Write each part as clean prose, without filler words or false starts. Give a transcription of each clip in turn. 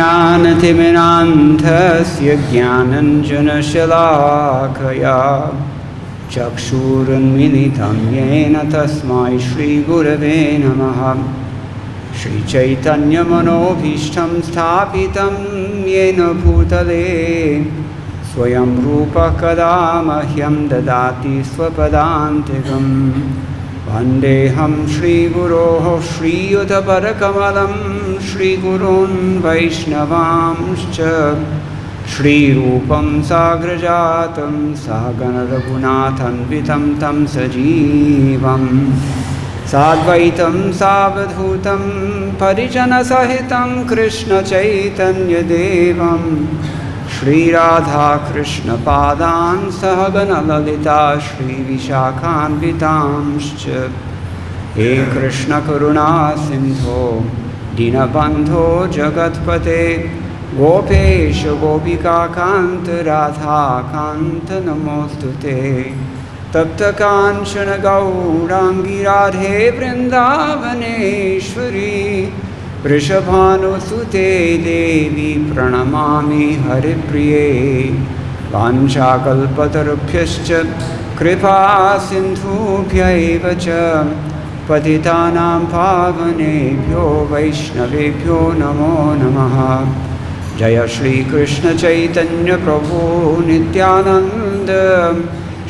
ज्ञानतिमिरान्धस्य ज्ञानञ्जनशलाकया चक्षुरुन्मिलितं येन तस्मै श्रीगुरवे नमः। श्रीचैतन्यमनोभीष्टं स्थापितं येन भूतले स्वयं रूपः कदा मह्यं ददाति स्वपदान्तिकं। वन्देऽहं श्रीगुरोः श्रीयुतपरकमलं श्रीगुरून् वैष्णवांश्च श्रीरूपं साग्रजातं सहगणरघुनाथान्वितं तं सजीवं साद्वैतं सावधूतं परिजनसहितं कृष्णचैतन्यदेवं श्रीराधाकृष्णपादान् सहगणललिता श्रीविशाखान्वितांश्च। हे कृष्णकरुणा सिन्धो दीनबन्धो जगत्पते गोपेश गोपिकान्त राधाकान्त नमोऽस्तु ते। तप्तकाञ्चन गौराङ्गी राधे वृन्दावनेश्वरी वृषभानुसुते देवी प्रणमामि हरिप्रिये। वाञ्छाकल्पतरुभ्यश्च कृपा सिन्धुभ्यैव च पतितानां पावनेभ्यो वैष्णवेभ्यो नमो नमः। जय श्री कृष्ण चैतन्य प्रभु नित्यानंद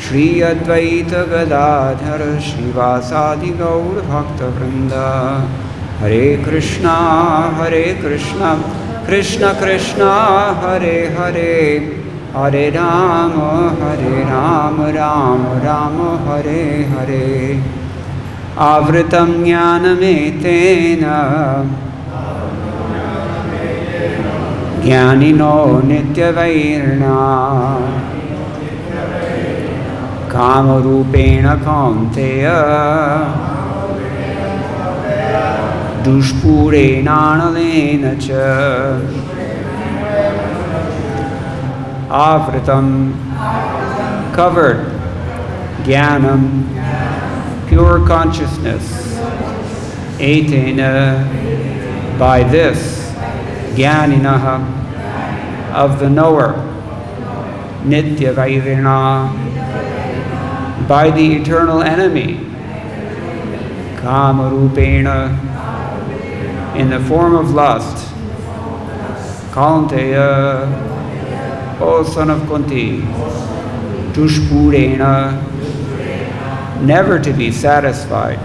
श्री अद्वैत गदाधर श्रीवासादि गौर भक्तवृंद। हरे Krishna Krishna Krishna Hare Hare Hare Ram Ram Ram Hare Hare. āvṛtaṁ jñānametena jñānino nitya-vairiṇā kāma-rūpeṇa kaunteya duṣpūreṇānalena ca āvṛtaṁ covered, jñānam pure consciousness, etena by this, jñāninaḥ of the knower, nitya-vairiṇā by the eternal enemy, kāma-rūpeṇa in the form of lust, kaunteya, O son of Kuntī, duṣpūreṇa never to be satisfied,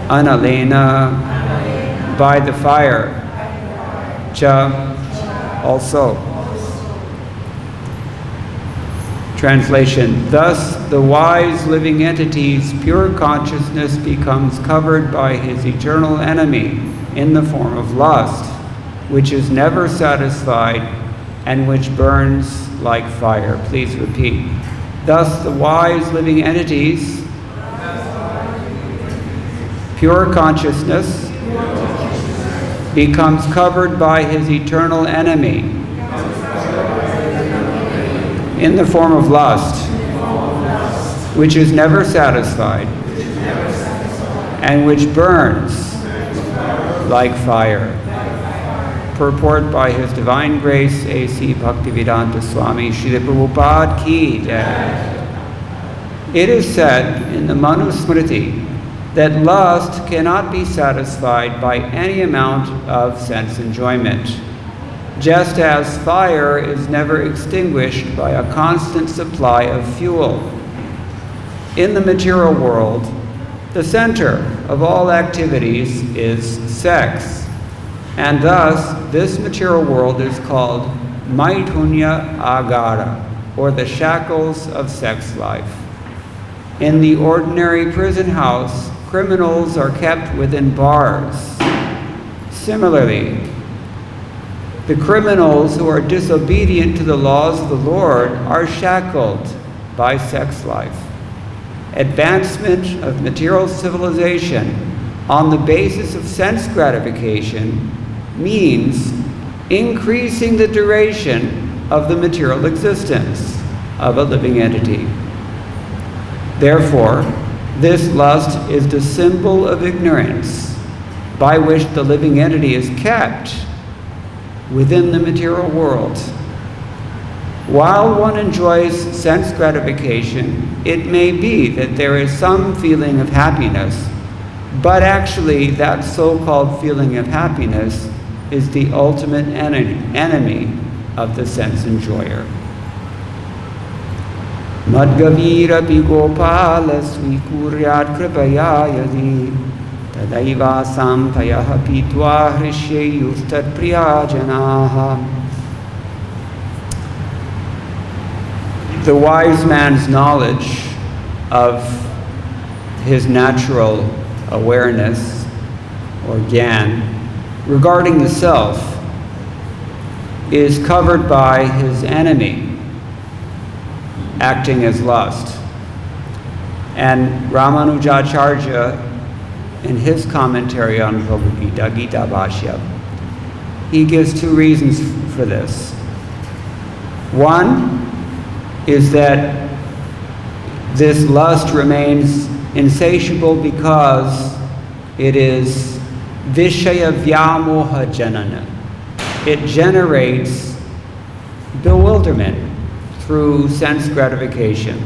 analena by the fire, cha also. Translation: thus the wise living entity's pure consciousness becomes covered by his eternal enemy in the form of lust, which is never satisfied and which burns like fire. Please repeat. Thus the wise living entity's pure consciousness becomes covered by his eternal enemy in the form of lust, which is never satisfied and which burns like fire. Purport by His Divine Grace A.C. Bhaktivedanta Swami Srila Prabhupada Ki Jai. It is said in the Manu-smṛti that lust cannot be satisfied by any amount of sense enjoyment, just as fire is never extinguished by a constant supply of fuel. In the material world, the center of all activities is sex, and thus this material world is called maithunya-āgāra, or the shackles of sex life. In the ordinary prison house, criminals are kept within bars. Similarly, the criminals who are disobedient to the laws of the Lord are shackled by sex life. Advancement of material civilization on the basis of sense gratification means increasing the duration of the material existence of a living entity. Therefore, this lust is the symbol of ignorance by which the living entity is kept within the material world. While one enjoys sense gratification, it may be that there is some feeling of happiness, but actually that so-called feeling of happiness is the ultimate enemy of the sense enjoyer. Madgavira pigopala swikuryat kripaya yadi tadaiva sampayaha pitva hrishayustat priyajanaha. The wise man's knowledge of his natural awareness or jñān regarding the self is covered by his enemy acting as lust. And Ramanujacharya, in his commentary on Bhagavad-Gita, Gita Bhashya, he gives two reasons for this. One is that this lust remains insatiable because it is vishaya vyamoha janana. It generates bewilderment through sense gratification.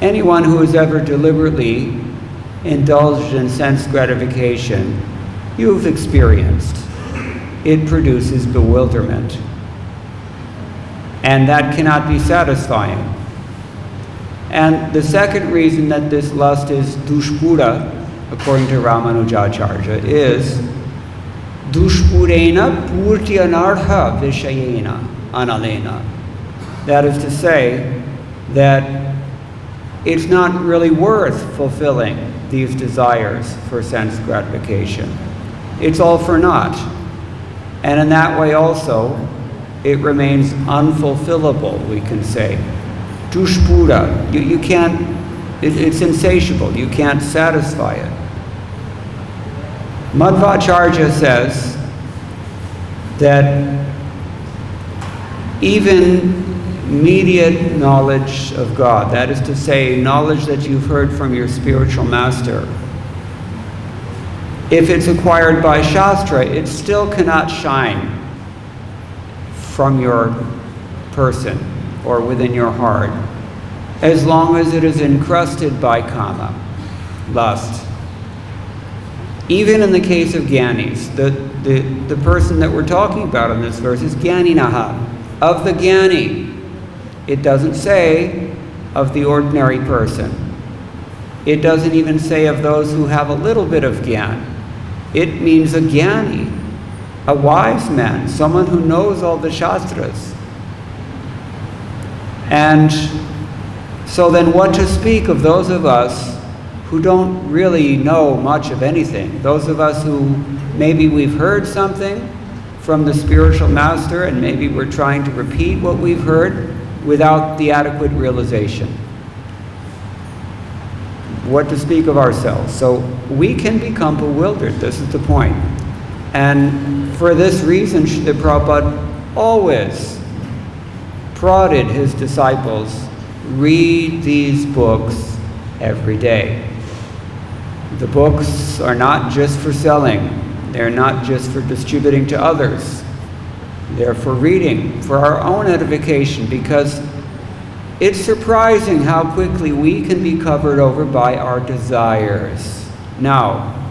Anyone who has ever deliberately indulged in sense gratification, you've experienced. It produces bewilderment. And that cannot be satisfying. And the second reason that this lust is duṣpūreṇa, according to Ramanujacharya, is duṣpūreṇa purtyanartha vishayena analena. That is to say that it's not really worth fulfilling these desires for sense gratification. It's all for naught. And in that way also, it remains unfulfillable, we can say. Duṣpūreṇa, you can't, it's insatiable, you can't satisfy it. Madhvacharya says that even immediate knowledge of God, that is to say, knowledge that you've heard from your spiritual master, if it's acquired by Shastra, it still cannot shine from your person or within your heart, as long as it is encrusted by kama, lust. Even in the case of jñānis, the person that we're talking about in this verse is jñāninaḥ, of the jñāni. It doesn't say of the ordinary person. It doesn't even say of those who have a little bit of jñān. It means a jñāni, a wise man, someone who knows all the shastras. And so then what to speak of those of us who don't really know much of anything? Those of us who maybe we've heard something from the spiritual master and maybe we're trying to repeat what we've heard without the adequate realization. What to speak of ourselves? So we can become bewildered, this is the point. And for this reason, Srila Prabhupada always prodded his disciples, read these books every day. The books are not just for selling, they're not just for distributing to others. They're for reading, for our own edification, because it's surprising how quickly we can be covered over by our desires. Now,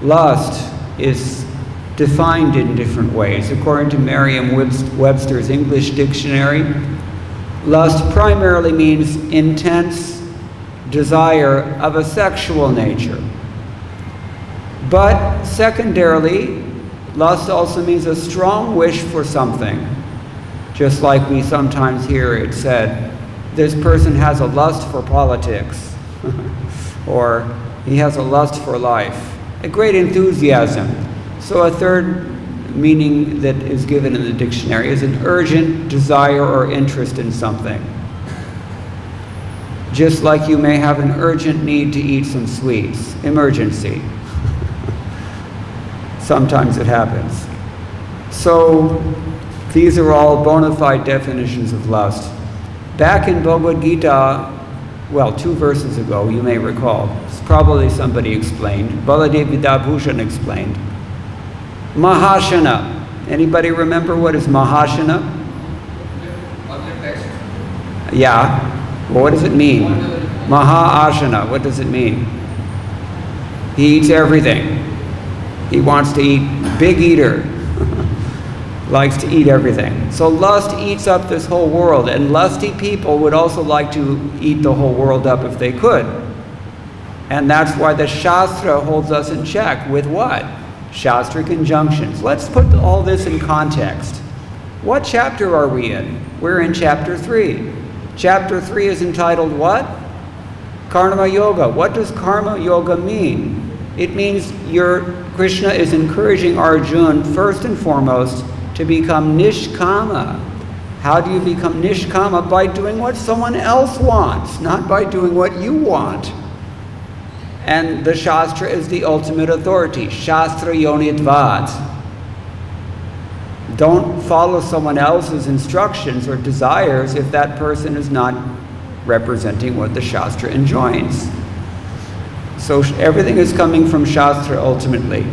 lust is defined in different ways. According to Merriam-Webster's English Dictionary, lust primarily means intense desire of a sexual nature. But secondarily, lust also means a strong wish for something. Just like we sometimes hear it said, this person has a lust for politics, or he has a lust for life, a great enthusiasm. So a third meaning that is given in the dictionary is an urgent desire or interest in something. Just like you may have an urgent need to eat some sweets, emergency. Sometimes it happens. So these are all bona fide definitions of lust. Back in Bhagavad-Gita, well, 2 verses ago, you may recall, it's probably somebody explained, Baladev Vidabhushan explained, Mahashana, Anybody remember what is Mahāsana? Yeah. Well, what does it mean? Mahāsana, what does it mean? He eats everything. He wants to eat, big eater. Likes to eat everything. So lust eats up this whole world, and lusty people would also like to eat the whole world up if they could. And that's why the Shastra holds us in check with what? Shastra conjunctions. Let's put all this in context. What chapter are we in? We're in chapter 3. Chapter 3 is entitled what? Karma Yoga. What does Karma Yoga mean? It means Krishna is encouraging Arjuna first and foremost to become nishkama. How do you become nishkama? By doing what someone else wants, not by doing what you want. And the Shastra is the ultimate authority. Shastra yonitvat. Don't follow someone else's instructions or desires if that person is not representing what the Shastra enjoins. So everything is coming from Shastra ultimately.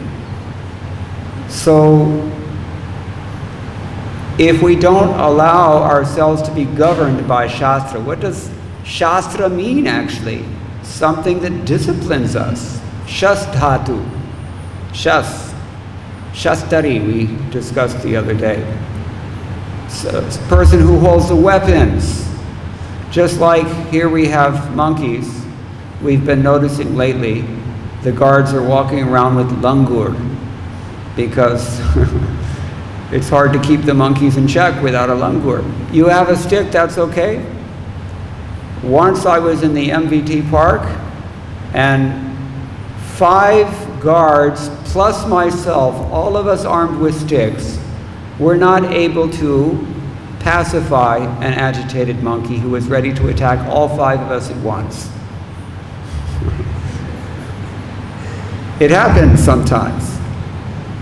So if we don't allow ourselves to be governed by Shastra, what does Shastra mean actually? Something that disciplines us. Shasthatu. Shastari, we discussed the other day. So it's a person who holds the weapons. Just like here we have monkeys, we've been noticing lately, the guards are walking around with langur because it's hard to keep the monkeys in check without a langur. You have a stick, that's okay. Once I was in the MVT park and 5 guards plus myself, all of us armed with sticks, were not able to pacify an agitated monkey who was ready to attack all 5 of us at once. It happens sometimes.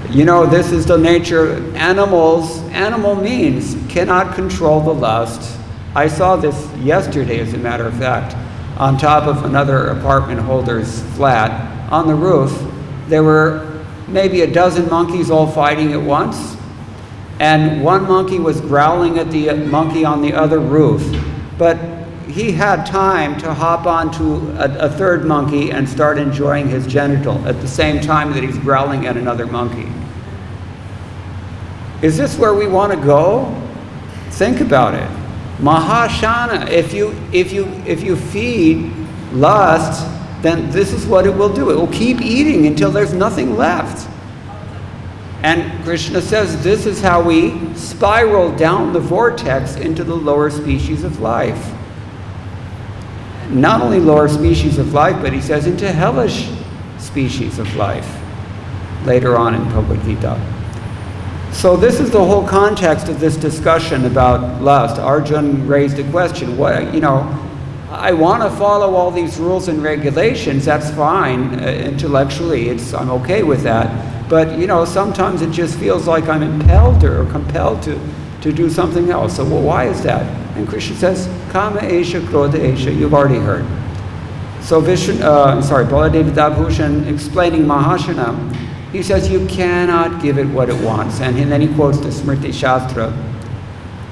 You know, this is the nature of animals. Animal means cannot control the lust. I saw this yesterday, as a matter of fact, on top of another apartment holder's flat. On the roof, there were maybe a dozen monkeys all fighting at once, and one monkey was growling at the monkey on the other roof. But he had time to hop onto a third monkey and start enjoying his genital at the same time that he's growling at another monkey. Is this where we want to go? Think about it. Mahāsana. If you feed lust, then this is what it will do. It will keep eating until there's nothing left. And Krishna says this is how we spiral down the vortex into the lower species of life. Not only lower species of life, but he says into hellish species of life later on in Bhagavad-Gita. So this is the whole context of this discussion about lust. Arjuna raised a question. I want to follow all these rules and regulations. That's fine. Intellectually, I'm okay with that. But sometimes it just feels like I'm impelled or compelled to do something else. So why is that? And Krishna says, kāma-esha, krodha-esha. You've already heard. So Baladeva Dabhushan explaining Mahāsana, he says you cannot give it what it wants. And then he quotes the Smrti Shastra.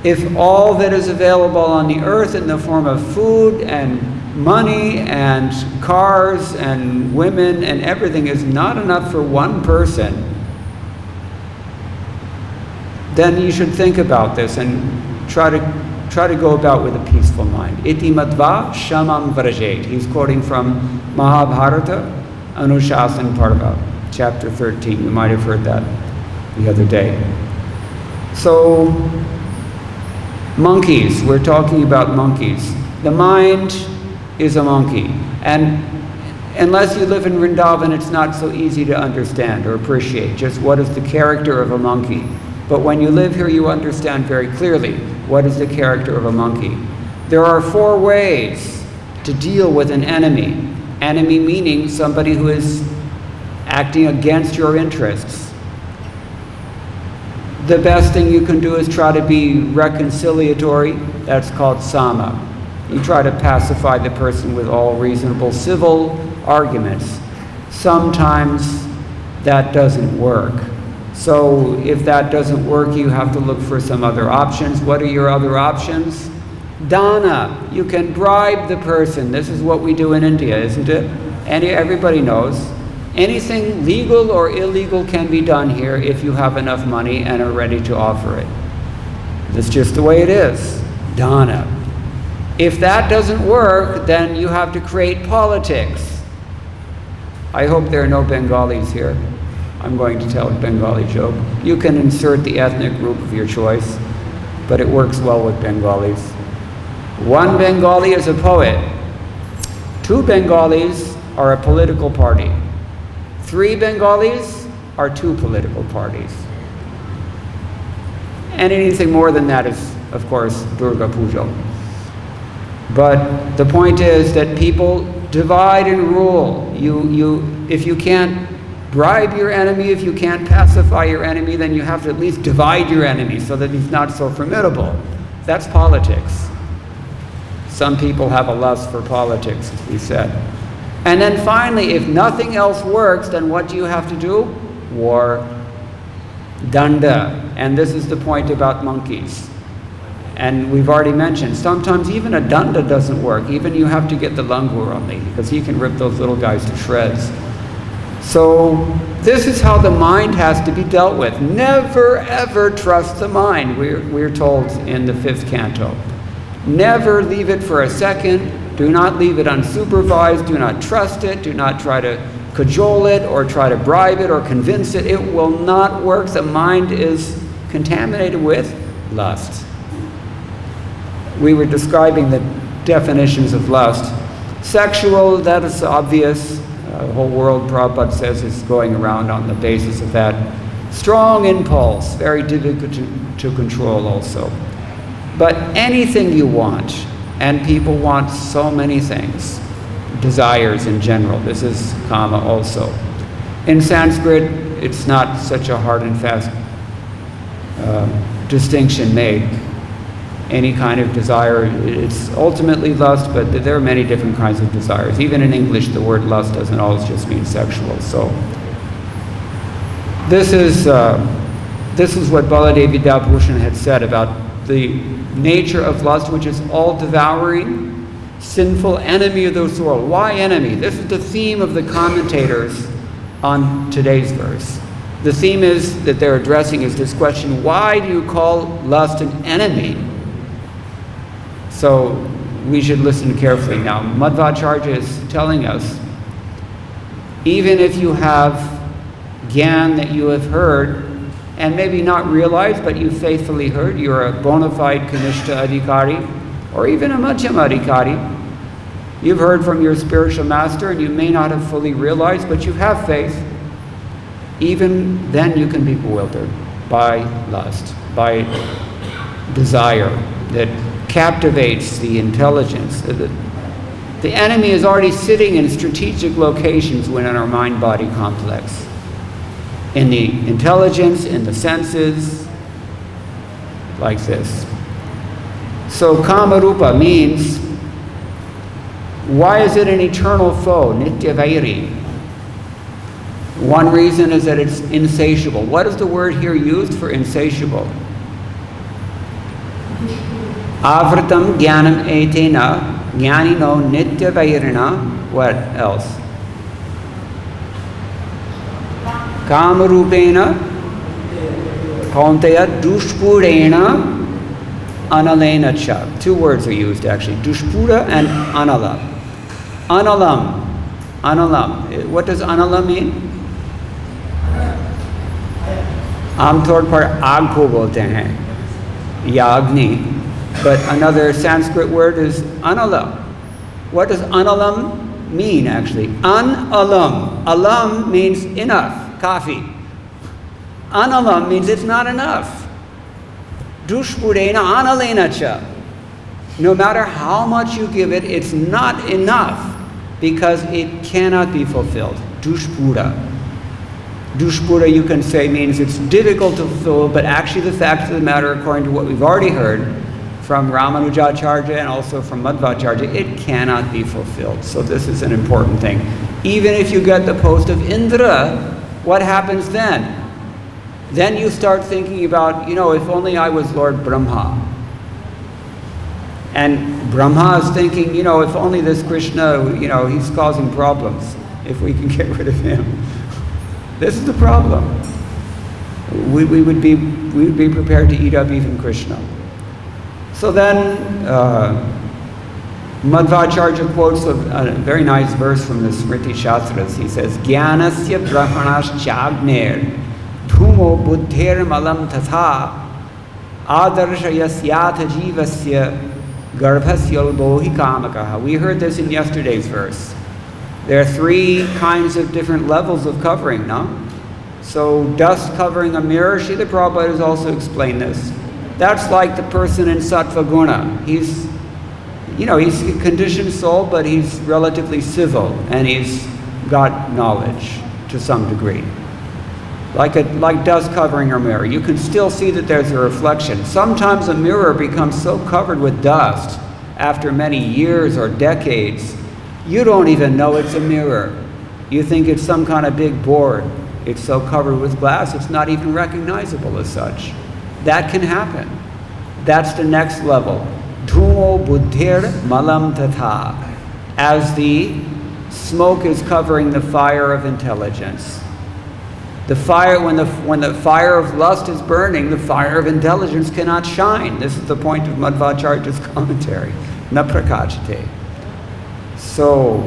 If all that is available on the earth in the form of food and money and cars and women and everything is not enough for one person, then you should think about this and try to go about with a peaceful mind. Iti madva shamam vrajet. He's quoting from Mahabharata, Anushāsana Parva, chapter 13. You might have heard that the other day. So, monkeys. We're talking about monkeys. The mind is a monkey. And unless you live in Vrindavan, it's not so easy to understand or appreciate just what is the character of a monkey. But when you live here, you understand very clearly what is the character of a monkey. There are 4 ways to deal with an enemy. Enemy meaning somebody who is acting against your interests. The best thing you can do is try to be reconciliatory. That's called sama. You try to pacify the person with all reasonable civil arguments. Sometimes that doesn't work. So if that doesn't work, you have to look for some other options. What are your other options? Dana. You can bribe the person. This is what we do in India, isn't it? And everybody knows. Anything legal or illegal can be done here if you have enough money and are ready to offer it. That's just the way it is. Dana. If that doesn't work, then you have to create politics. I hope there are no Bengalis here. I'm going to tell a Bengali joke. You can insert the ethnic group of your choice, but it works well with Bengalis. One Bengali is a poet. 2 Bengalis are a political party. 3 Bengalis are 2 political parties. And anything more than that is, of course, Durga Puja. But the point is that people divide and rule. If you can't bribe your enemy, if you can't pacify your enemy, then you have to at least divide your enemy so that he's not so formidable. That's politics. Some people have a lust for politics, as we said. And then finally, if nothing else works, then what do you have to do? War. Danda. And this is the point about monkeys. And we've already mentioned, sometimes even a danda doesn't work. Even you have to get the langur only, because he can rip those little guys to shreds. So this is how the mind has to be dealt with. Never ever trust the mind, we're told in the 5th canto. Never leave it for a second. Do not leave it unsupervised. Do not trust it. Do not try to cajole it or try to bribe it or convince it. It will not work. The mind is contaminated with lust. We were describing the definitions of lust. Sexual, that is obvious. The whole world, Prabhupada says, is going around on the basis of that. Strong impulse, very difficult to control also. But anything you want, and people want so many things, desires in general. This is kama also. In Sanskrit, it's not such a hard and fast distinction made. Any kind of desire, it's ultimately lust, but there are many different kinds of desires. Even in English, the word lust doesn't always just mean sexual. So this is what Baladevi Dabhushan had said about the nature of lust, which is all-devouring, sinful enemy of the soul. Why enemy? This is the theme of the commentators on today's verse. The theme is that they're addressing is this question: why do you call lust an enemy? So we should listen carefully now. Madhvacharya is telling us, even if you have gyan that you have heard, and maybe not realized, but you faithfully heard, you're a bona fide kanishta adhikari, or even a madhyama adhikari. You've heard from your spiritual master, and you may not have fully realized, but you have faith. Even then you can be bewildered by lust, by desire that captivates the intelligence. The enemy is already sitting in strategic locations within our mind-body complex. In the intelligence, in the senses, like this. So kāma-rūpa means, why is it an eternal foe? Nitya-vairiṇā. One reason is that it's insatiable. What is the word here used for insatiable? āvṛtaṁ jñānam etena, jñānino nitya-vairiṇā. What else? kāma-rūpeṇa, kaunteya, duṣpūreṇā, analena cha. 2 words are used actually, duṣpūra and anala. Analam. What does anala mean? आमतौर पर आग को बोलते हैं, या अग्नि. But another Sanskrit word is anala. What does analam mean actually? An-alam. Alam means enough, coffee. Analam means it's not enough. Duṣpūreṇa analena cha. No matter how much you give it, it's not enough because it cannot be fulfilled. Duṣpūra. Duṣpūra, you can say, means it's difficult to fulfill, but actually the fact of the matter, according to what we've already heard from Ramanujacharya and also from Madhvacharya, it cannot be fulfilled. So this is an important thing. Even if you get the post of Indra, what happens then? then you start thinking about, if only I was Lord Brahma. And Brahma is thinking, if only this Krishna, he's causing problems. If we can get rid of him. This is the problem. We would be prepared to eat up even Krishna. So then, Madhvacharya quotes a very nice verse from the Smriti Shastras. He says, Jnānasya brahmanascha-agner dhumo buddhir malam tatha ādarshayasya jīvasya garbhasyalbohi kāmakaha. We heard this in yesterday's verse. There are 3 kinds of different levels of covering, no? So dust covering a mirror, Srila Prabhupada has also explained this. That's like the person in Sattva Guna. He's a conditioned soul, but he's relatively civil, and he's got knowledge to some degree. Like dust covering a mirror. You can still see that there's a reflection. Sometimes a mirror becomes so covered with dust after many years or decades, you don't even know it's a mirror. You think it's some kind of big board. It's so covered with glass, it's not even recognizable as such. That can happen. That's the next level. Dhumo buddhir malam tatha. As the smoke is covering the fire of intelligence. The fire, when the fire of lust is burning, the fire of intelligence cannot shine. This is the point of Madhvacharya's commentary. Na prakachate. So,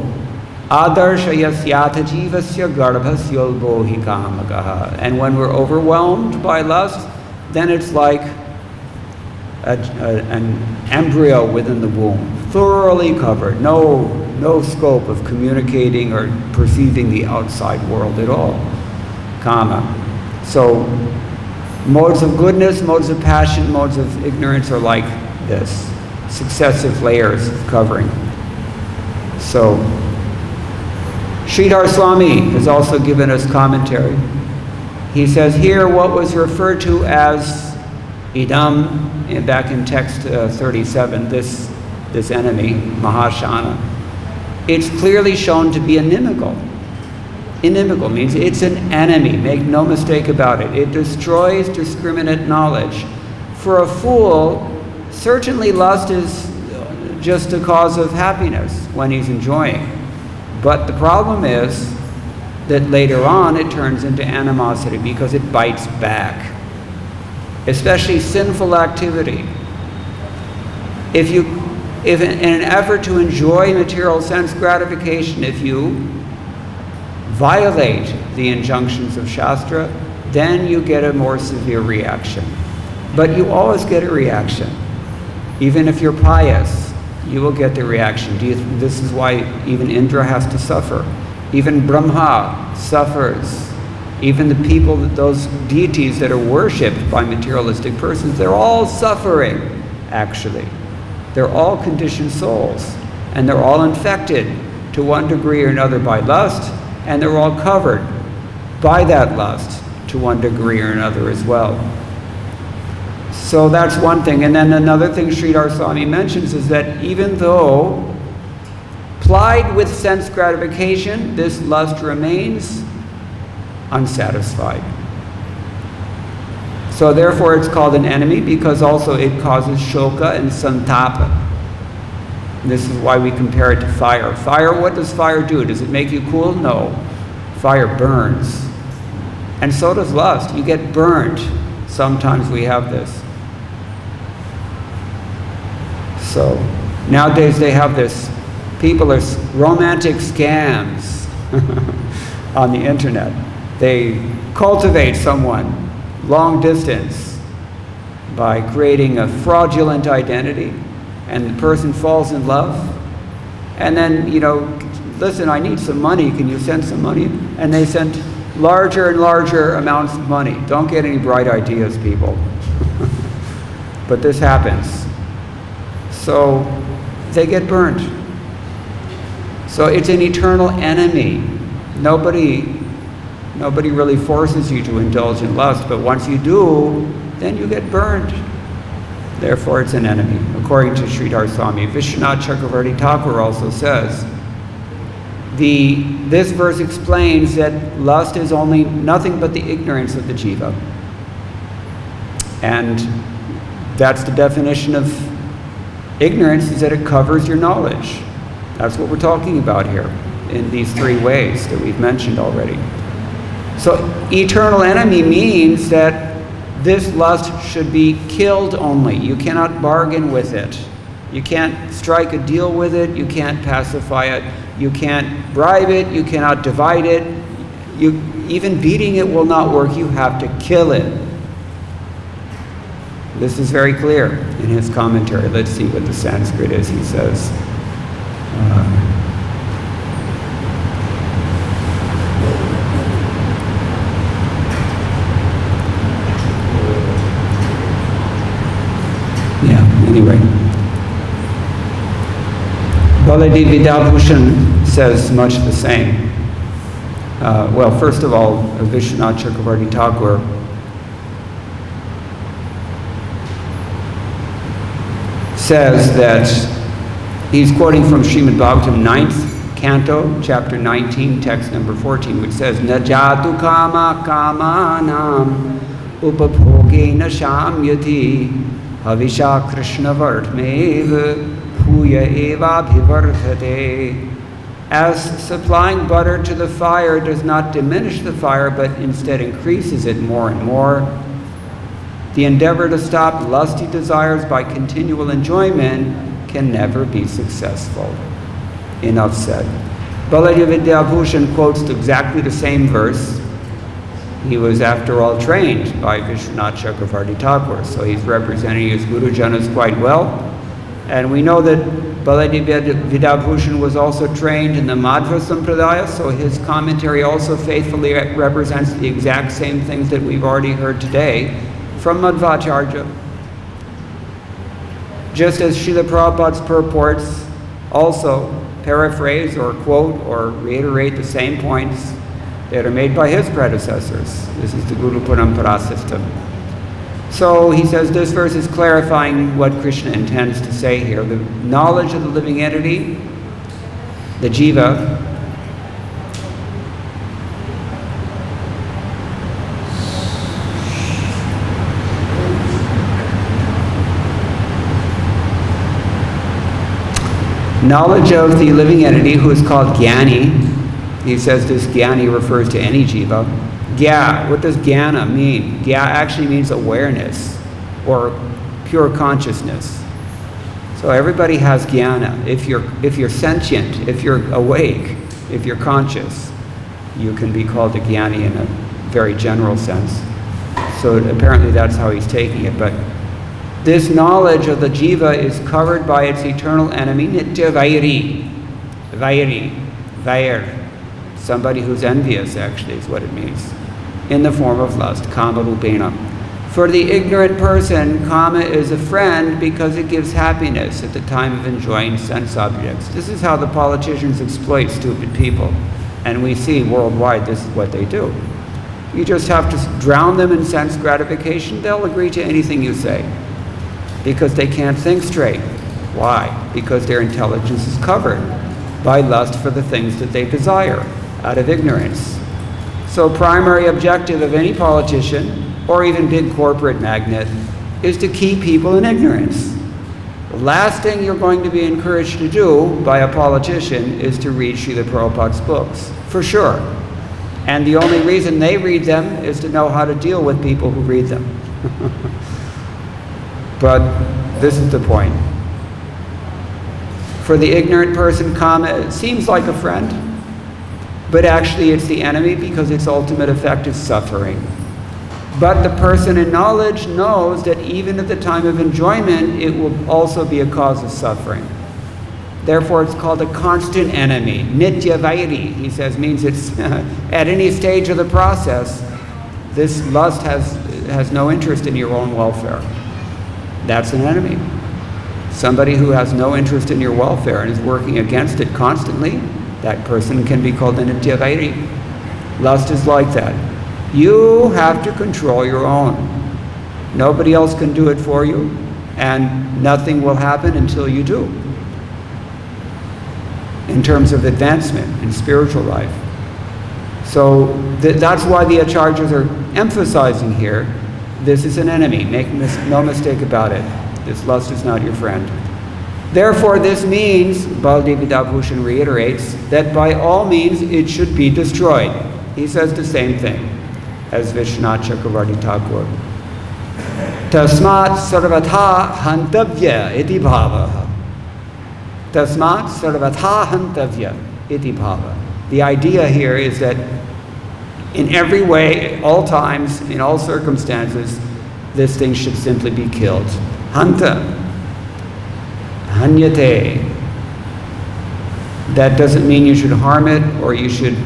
ādarshayasya jīvasya garbhasyalbohi kāmakaha. And when we're overwhelmed by lust, then it's like an embryo within the womb, thoroughly covered, no scope of communicating or perceiving the outside world at all. Kama. So, modes of goodness, modes of passion, modes of ignorance are like this, successive layers of covering. So, Sridhar Swami has also given us commentary. He says here what was referred to as idam, back in text 37, this enemy, Mahashana, it's clearly shown to be inimical. Inimical means it's an enemy, make no mistake about it. It destroys discriminate knowledge. For a fool, certainly lust is just a cause of happiness when he's enjoying. But the problem is that later on it turns into animosity because it bites back. Especially sinful activity. If in an effort to enjoy material sense gratification, if you violate the injunctions of Shastra, then you get a more severe reaction. But you always get a reaction. Even if you're pious, you will get the reaction. This is why even Indra has to suffer. Even Brahma suffers. Even the people, those deities that are worshipped by materialistic persons, they're all suffering, actually. They're all conditioned souls. And they're all infected to one degree or another by lust, and they're all covered by that lust to one degree or another as well. So that's one thing. And then another thing Sridhar Swami mentions is that even though plied with sense gratification, this lust remains unsatisfied. So therefore it's called an enemy because also it causes shoka and santapa. This is why we compare it to fire. Fire, what does fire do? Does it make you cool? No. Fire burns. And so does lust. You get burnt. Sometimes we have this. So nowadays they have this, people are romantic scams on the internet. They cultivate someone long distance by creating a fraudulent identity, and the person falls in love, and then, listen, I need some money, can you send some money? And they send larger and larger amounts of money. Don't get any bright ideas, people. But this happens. So they get burnt. So it's an eternal enemy. Nobody really forces you to indulge in lust, but once you do, then you get burned. Therefore, it's an enemy, according to Sridhar Swami. Vishwanath Chakravarti Thakur also says, this verse explains that lust is only nothing but the ignorance of the jiva. And that's the definition of ignorance, is that it covers your knowledge. That's what we're talking about here in these three ways that we've mentioned already. So eternal enemy means that this lust should be killed only. You cannot bargain with it. You can't strike a deal with it. You can't pacify it. You can't bribe it. You cannot divide it. Even beating it will not work. You have to kill it. This is very clear in his commentary. Let's see what the Sanskrit is. He says, anyway, Baladev Vidyabhushan says much the same. Well, first of all, Vishwanath Chakravarti Thakur says that he's quoting from Srimad Bhagavatam 9th canto, chapter 19, text number 14, which says, Na jatu kama kamanam upabhogena shamyati Havisha Krishna Vartmev Puya Eva Bhivarthate. As supplying butter to the fire does not diminish the fire, but instead increases it more and more, the endeavor to stop lusty desires by continual enjoyment can never be successful. Enough said. Baladev Vidyabhushan quotes exactly the same verse. He was, after all, trained by Vishwanath Chakravarti Thakur, so he's representing his Guru Janas quite well. And we know that Baladev Vidyabhushan was also trained in the Madhva Sampradaya, so his commentary also faithfully represents the exact same things that we've already heard today from Madhvacharya. Just as Srila Prabhupada's purports also paraphrase or quote or reiterate the same points that are made by his predecessors. This is the Guru Parampara system. So he says this verse is clarifying what Krishna intends to say here. The knowledge of the living entity, the jiva, knowledge of the living entity, who is called Jnani. He says this Jnani refers to any jiva. Gya, what does jnana mean? Gya actually means awareness or pure consciousness. So everybody has jnana. If you're sentient, if you're awake, if you're conscious, you can be called a jnani in a very general sense. So apparently that's how he's taking it. But this knowledge of the jiva is covered by its eternal enemy, nitya-vairiṇā. Vair. Somebody who's envious, actually, is what it means, in the form of lust, kāma-rūpeṇa. For the ignorant person, kama is a friend because it gives happiness at the time of enjoying sense objects. This is how the politicians exploit stupid people. And we see worldwide this is what they do. You just have to drown them in sense gratification. They'll agree to anything you say because they can't think straight. Why? Because their intelligence is covered by lust for the things that they desire out of ignorance. So primary objective of any politician or even big corporate magnate is to keep people in ignorance. The last thing you're going to be encouraged to do by a politician is to read Srila Prabhupada's books, for sure. And the only reason they read them is to know how to deal with people who read them. But this is the point. For the ignorant person, kama seems like a friend, but actually it's the enemy because its ultimate effect is suffering. But the person in knowledge knows that even at the time of enjoyment, it will also be a cause of suffering. Therefore, it's called a constant enemy. Nitya-vairiṇā, he says, means it's at any stage of the process, this lust has no interest in your own welfare. That's an enemy. Somebody who has no interest in your welfare and is working against it constantly, that person can be called a nitya-vairiṇā. Lust is like that. You have to control your own. Nobody else can do it for you, and nothing will happen until you do. In terms of advancement in spiritual life. So that's why the acharyas are emphasizing here This is an enemy. Make no mistake about it. This lust is not your friend. Therefore, this means, Baldevidabhushan reiterates, that by all means it should be destroyed. He says the same thing as Vishwanath Chakravarti Thakur. Tasmat sarvatha hantavya iti bhava. Tasmat sarvatha hantavya iti bhava. The idea here is that in every way, all times, in all circumstances, this thing should simply be killed. Hanta. Hanyate. That doesn't mean you should harm it, or you should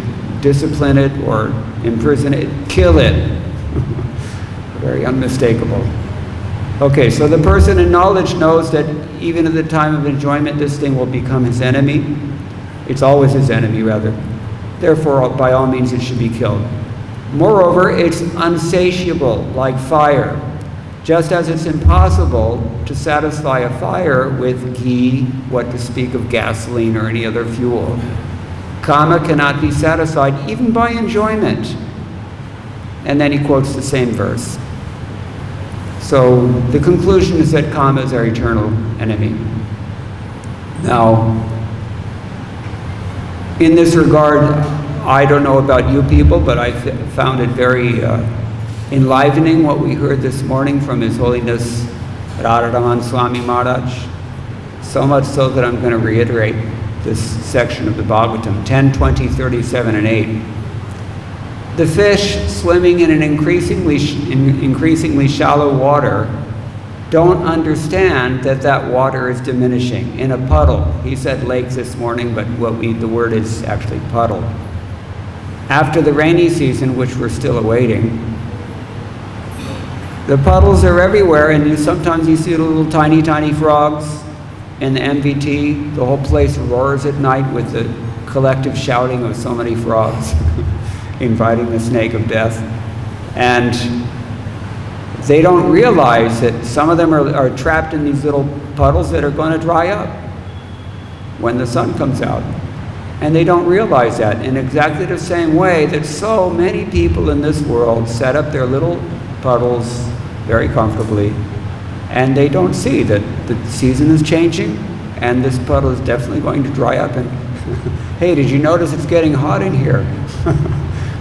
discipline it, or imprison it. Kill it. Very unmistakable. Okay, so the person in knowledge knows that even at the time of enjoyment, this thing will become his enemy. It's always his enemy, rather. Therefore, by all means, it should be killed. Moreover, it's unsatiable, like fire. Just as it's impossible to satisfy a fire with ghee, what to speak of gasoline or any other fuel. Kama cannot be satisfied even by enjoyment. And then he quotes the same verse. So the conclusion is that kama is our eternal enemy. Now, in this regard, I don't know about you people, but I found it very enlivening what we heard this morning from His Holiness Radharaman Swami Maharaj. So much so that I'm going to reiterate this section of the Bhagavatam, 10, 20, 37, and 8. The fish swimming in an increasingly shallow water don't understand that that water is diminishing. In a puddle, he said lakes this morning, but the word is actually puddle. After the rainy season, which we're still awaiting, the puddles are everywhere, and sometimes you see little tiny, tiny frogs in the MVT. The whole place roars at night with the collective shouting of so many frogs, inviting the snake of death. And they don't realize that some of them are trapped in these little puddles that are going to dry up when the sun comes out. And they don't realize that in exactly the same way that so many people in this world set up their little puddles very comfortably, and they don't see that the season is changing and this puddle is definitely going to dry up. And hey, did you notice it's getting hot in here?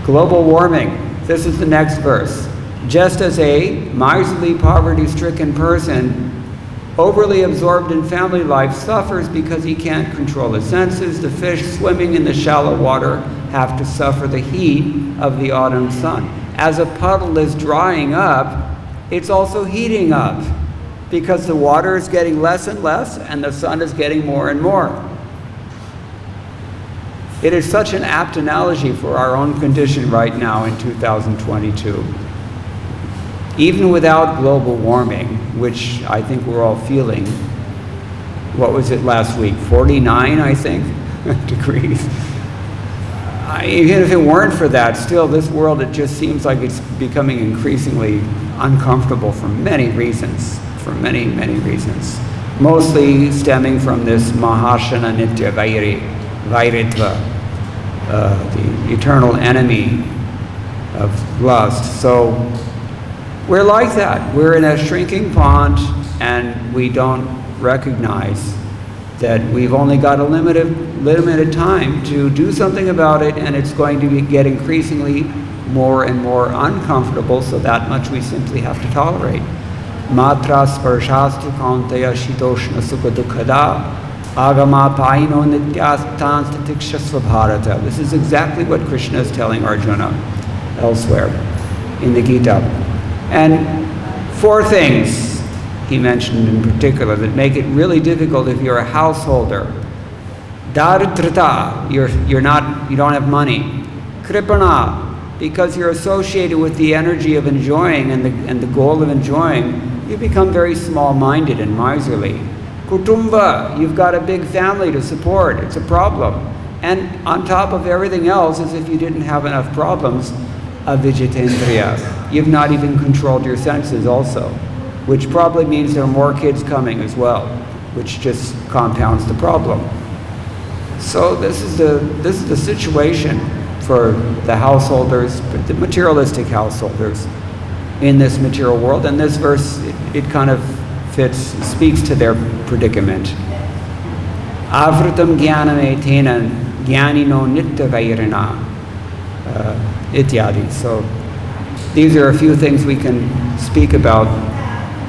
Global warming. This is the next verse. Just as a miserly, poverty-stricken person overly absorbed in family life suffers because he can't control his senses, the fish swimming in the shallow water have to suffer the heat of the autumn sun. As a puddle is drying up, it's also heating up because the water is getting less and less and the sun is getting more and more. It is such an apt analogy for our own condition right now in 2022. Even without global warming, which I think we're all feeling, what was it last week? 49, I think, degrees. Even if it weren't for that, still this world, it just seems like it's becoming increasingly uncomfortable for many reasons, reasons. Mostly stemming from this mahashana nitya-vairiṇā, the eternal enemy of lust. So we're like that. We're in a shrinking pond, and we don't recognize that we've only got a limited time to do something about it, and it's going to get increasingly more and more uncomfortable, so that much we simply have to tolerate. Matra sparshastru kaunteya shitoshna sukha dukkada agama paino nityastan statikshasva bharata. This is exactly what Krishna is telling Arjuna elsewhere in the Gita. And 4 things he mentioned in particular that make it really difficult if you're a householder. Daridrata, you don't have money. Kripana, because you're associated with the energy of enjoying and the goal of enjoying, you become very small-minded and miserly. Kutumba, you've got a big family to support, it's a problem. And on top of everything else, as if you didn't have enough problems, avijitendriya, you've not even controlled your senses also, which probably means there are more kids coming as well, which just compounds the problem. So this is the situation for the householders, the materialistic householders. in this material world. And this verse, it kind of speaks to their predicament. āvṛtaṁ jñānam etena jñānino nitya-vairiṇā ityādi. So these are a few things we can speak about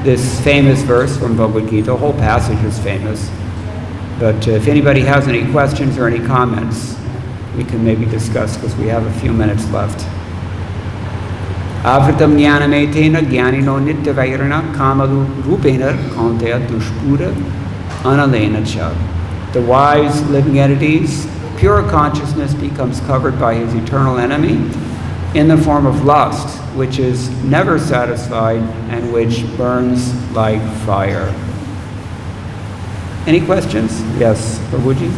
this famous verse from Bhagavad-Gita. The whole passage is famous. But if anybody has any questions or any comments, we can maybe discuss, because we have a few minutes left. āvṛtaṁ jñānam etena jñānino nitya-vairiṇā kāma-rūpeṇa kaunteya duṣpūreṇānalena cha. The wise living entities, pure consciousness becomes covered by his eternal enemy in the form of lust, which is never satisfied and which burns like fire. Any questions? Yes, Prabhuji?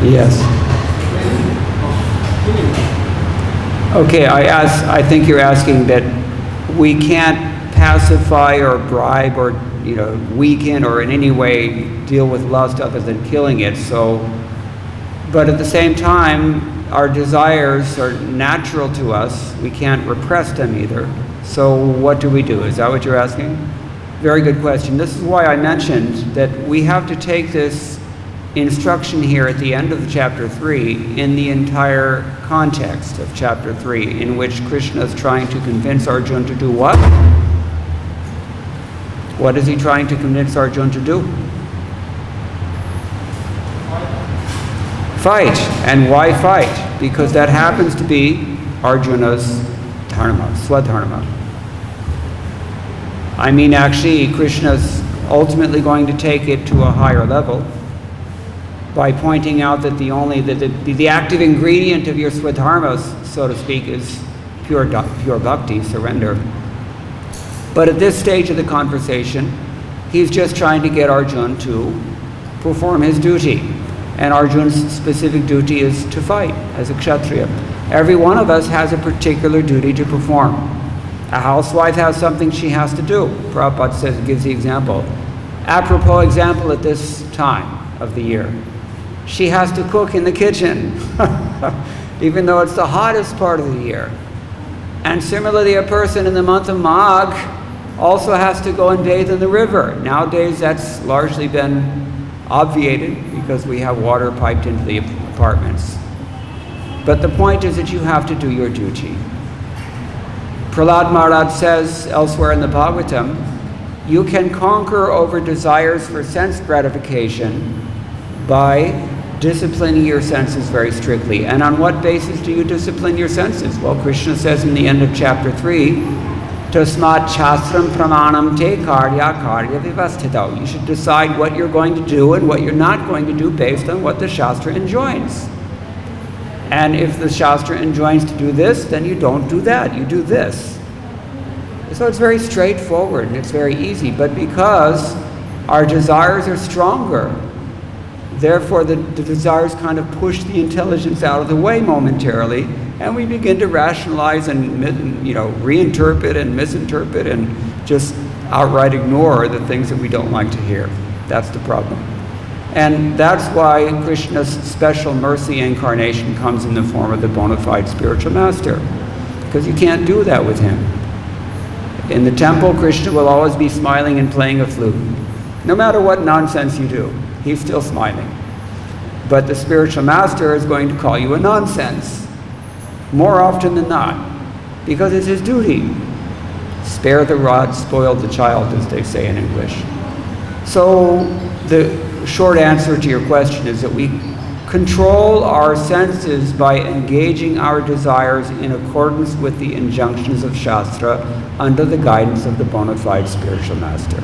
Yes. Okay, I think you're asking that we can't pacify or bribe or, weaken or in any way deal with lust other than killing it. So, but at the same time, our desires are natural to us. We can't repress them either. So what do we do? Is that what you're asking? Very good question. This is why I mentioned that we have to take this instruction here at the end of chapter 3 in the entire context of chapter 3, in which Krishna is trying to convince Arjuna to do what? What is he trying to convince Arjuna to do? Fight. And why fight? Because that happens to be Arjuna's dharma, swadharma. I mean, actually, Krishna's ultimately going to take it to a higher level by pointing out that the active ingredient of your swadharma, so to speak, is pure bhakti, surrender. But at this stage of the conversation, he's just trying to get Arjuna to perform his duty. And Arjuna's specific duty is to fight as a kshatriya. Every one of us has a particular duty to perform. A housewife has something she has to do. Prabhupada gives the example. Apropos example at this time of the year. She has to cook in the kitchen, even though it's the hottest part of the year. And similarly, a person in the month of Magh also has to go and bathe in the river. Nowadays, that's largely been obviated because we have water piped into the apartments. But the point is that you have to do your duty. Prahlad Maharaj says elsewhere in the Bhagavatam, you can conquer over desires for sense gratification by disciplining your senses very strictly. And on what basis do you discipline your senses? Well, Krishna says in the end of chapter 3, Tasmat shastram pramanam te karya vivasthitau. You should decide what you're going to do and what you're not going to do based on what the Shastra enjoins. And if the Shastra enjoins to do this, then you don't do that, you do this. So it's very straightforward and it's very easy, but because our desires are stronger, therefore the desires kind of push the intelligence out of the way momentarily, and we begin to rationalize and reinterpret and misinterpret and just outright ignore the things that we don't like to hear. That's the problem. And that's why Krishna's special mercy incarnation comes in the form of the bona fide spiritual master, because you can't do that with him. In the temple, Krishna will always be smiling and playing a flute. No matter what nonsense you do, he's still smiling. But the spiritual master is going to call you a nonsense, more often than not, because it's his duty. Spare the rod, spoil the child, as they say in English. So the short answer to your question is that we control our senses by engaging our desires in accordance with the injunctions of Shastra under the guidance of the bona fide spiritual master.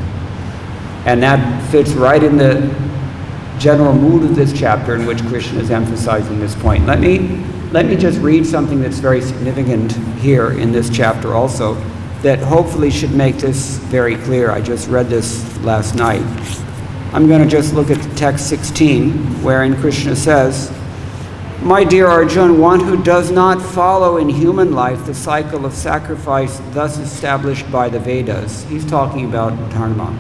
And that fits right in the general mood of this chapter in which Krishna is emphasizing this point. Let me just read something that's very significant here in this chapter also, that hopefully should make this very clear. I just read this last night. I'm going to just look at text 16, wherein Krishna says, "My dear Arjun, one who does not follow in human life the cycle of sacrifice thus established by the Vedas," he's talking about dharma,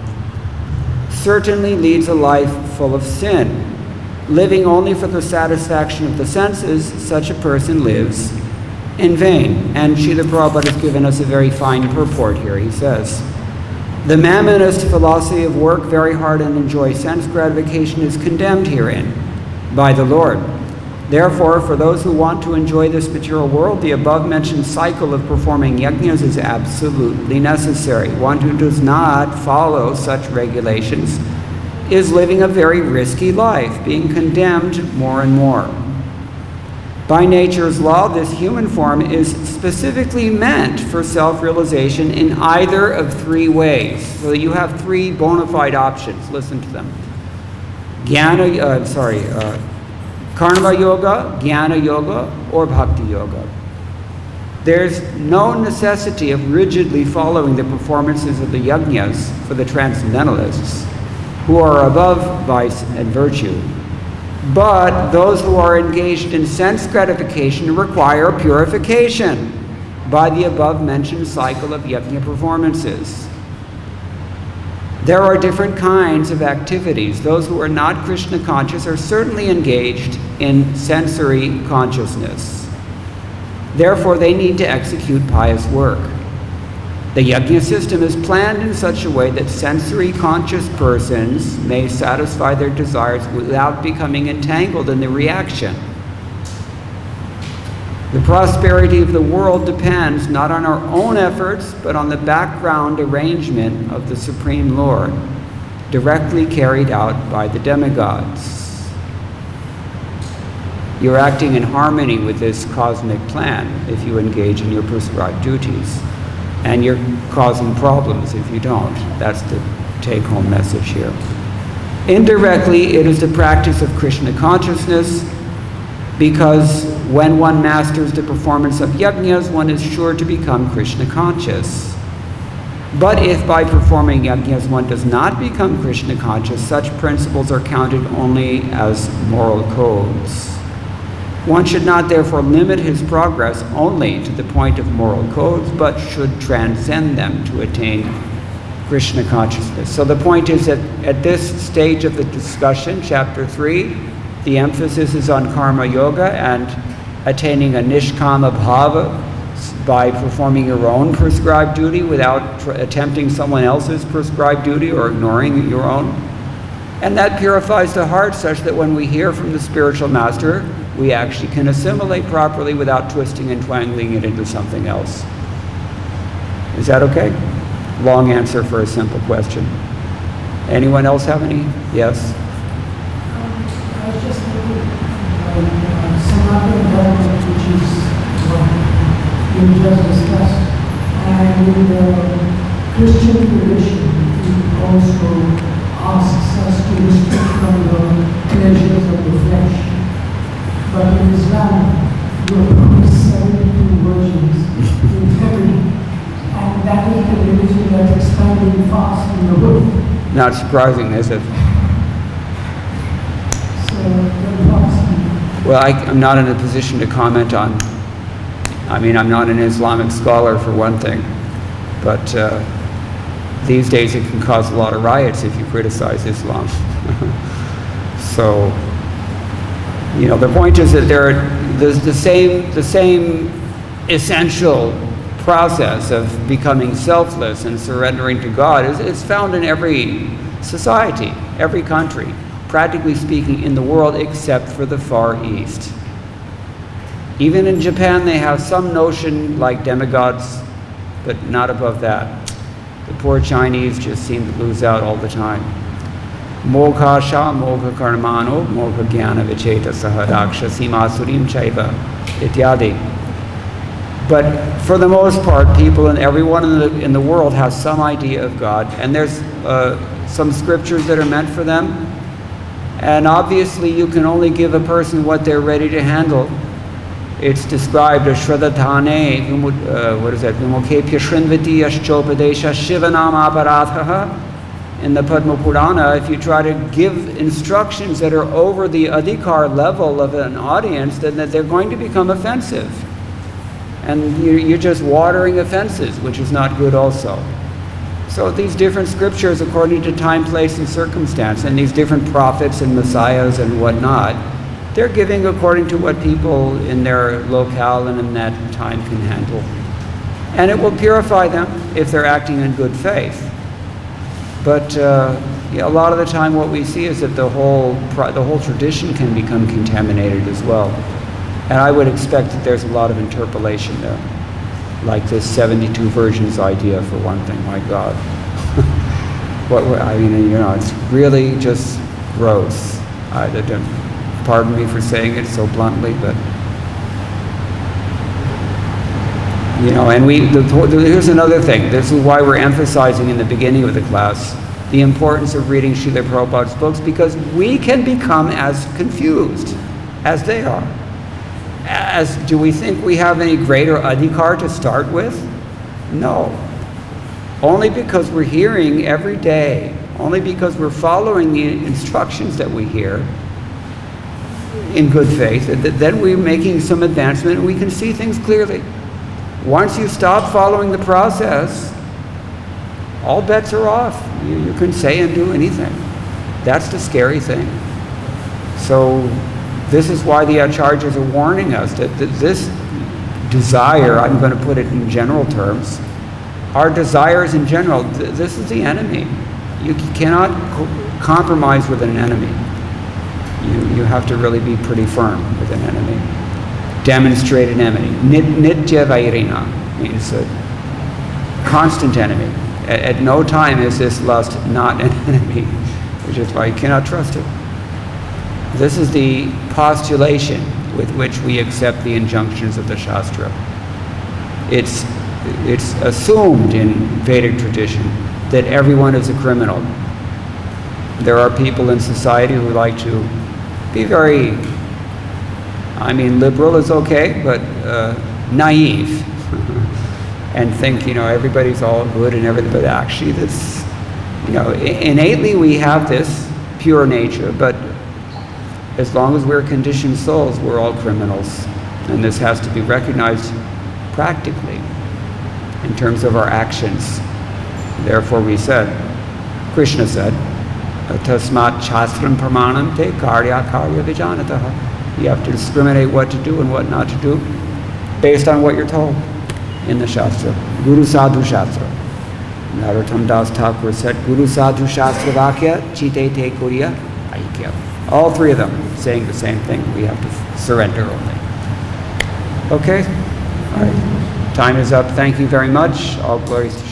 "certainly leads a life full of sin. Living only for the satisfaction of the senses, such a person lives in vain." And Srila Prabhupada has given us a very fine purport here. He says, "The mammonist philosophy of work very hard and enjoy sense gratification is condemned herein by the Lord. Therefore, for those who want to enjoy this material world, the above-mentioned cycle of performing yajñas is absolutely necessary. One who does not follow such regulations is living a very risky life, being condemned more and more. By nature's law, this human form is specifically meant for self-realization in either of three ways." So you have three bona fide options. Listen to them. Karma yoga, jnana yoga, or bhakti-yoga. There's no necessity of rigidly following the performances of the yajñas for the transcendentalists, who are above vice and virtue. But those who are engaged in sense gratification require purification by the above-mentioned cycle of yajña performances. There are different kinds of activities. Those who are not Krishna conscious are certainly engaged in sensory consciousness. Therefore, they need to execute pious work. The yajña system is planned in such a way that sensory conscious persons may satisfy their desires without becoming entangled in the reaction. The prosperity of the world depends not on our own efforts, but on the background arrangement of the Supreme Lord, directly carried out by the demigods. You're acting in harmony with this cosmic plan if you engage in your prescribed duties. And you're causing problems if you don't. That's the take-home message here. Indirectly, it is the practice of Krishna consciousness, because when one masters the performance of yajñas, one is sure to become Krishna conscious. But if by performing yajñas one does not become Krishna conscious, such principles are counted only as moral codes. One should not therefore limit his progress only to the point of moral codes, but should transcend them to attain Krishna consciousness. So the point is that at this stage of the discussion, chapter 3, the emphasis is on karma yoga and attaining a nishkama bhava by performing your own prescribed duty without attempting someone else's prescribed duty or ignoring your own. And that purifies the heart such that when we hear from the spiritual master, we actually can assimilate properly without twisting and twangling it into something else. Is that okay? Long answer for a simple question. Anyone else have any? Yes? I was just thinking some other development which is what you just discussed, and in the Christian tradition it also asks us to restrict from the pleasures of the flesh. But in Islam, you are promised 72 virgins in heaven, and that is the religion that's expanding fast in the world. Not surprising, is it? Well, I'm not in a position to comment on, I'm not an Islamic scholar for one thing, but these days it can cause a lot of riots if you criticize Islam. So, the point is that there's the same essential process of becoming selfless and surrendering to God is found in every society, every country, practically speaking, in the world except for the Far East. Even in Japan, they have some notion like demigods, but not above that. The poor Chinese just seem to lose out all the time. Moksha sha mokha karmano mokha jnana vicheta sahadaksha simasurim chaiva ityadi. But for the most part, people and everyone in the world has some idea of God, and there's some scriptures that are meant for them. And obviously you can only give a person what they're ready to handle. It's described as shraddhatane, what is that? Vimukepya shrinvati yashchopadesha shivanam aparathaha. In the Padma Purana, if you try to give instructions that are over the adhikar level of an audience, then they're going to become offensive. And you're just watering offenses, which is not good also. So these different scriptures, according to time, place, and circumstance, and these different prophets and messiahs and whatnot, they're giving according to what people in their locale and in that time can handle. And it will purify them if they're acting in good faith. But a lot of the time what we see is that the whole tradition can become contaminated as well. And I would expect that there's a lot of interpolation there. Like this 72 versions idea, for one thing. My God. It's really just gross. Pardon me for saying it so bluntly, but and here's another thing. This is why we're emphasizing in the beginning of the class the importance of reading Srila Prabhupada's books, because we can become as confused as they are. Do we think we have any greater adhikar to start with? No. Only because we're hearing every day, only because we're following the instructions that we hear in good faith, then we're making some advancement and we can see things clearly. Once you stop following the process, all bets are off. You can say and do anything. That's the scary thing. So this is why the acharyas are warning us that this desire, I'm going to put it in general terms, our desires in general, this is the enemy. You cannot compromise with an enemy. You have to really be pretty firm with an enemy. Demonstrate an enemy. Nitya-vairiṇā means a constant enemy. At no time is this lust not an enemy, which is why you cannot trust it. This is the postulation with which we accept the injunctions of the Shastra. It's assumed in Vedic tradition that everyone is a criminal. There are people in society who like to be very, liberal is okay, but naive. And think, everybody's all good and everything, but actually that's, innately we have this pure nature, but as long as we're conditioned souls, we're all criminals. And this has to be recognized practically in terms of our actions. Therefore Krishna said, tasmat shastram pramanam te karya vijanataha. You have to discriminate what to do and what not to do based on what you're told in the Shastra. Guru Sadhu Shastra. āvṛtaṁ Das Thakur said, Guru Sadhu Shastra Vakya Chite Te Kuriya Aikya. All three of them saying the same thing. We have to surrender only. Okay? All right. Time is up. Thank you very much. All glories to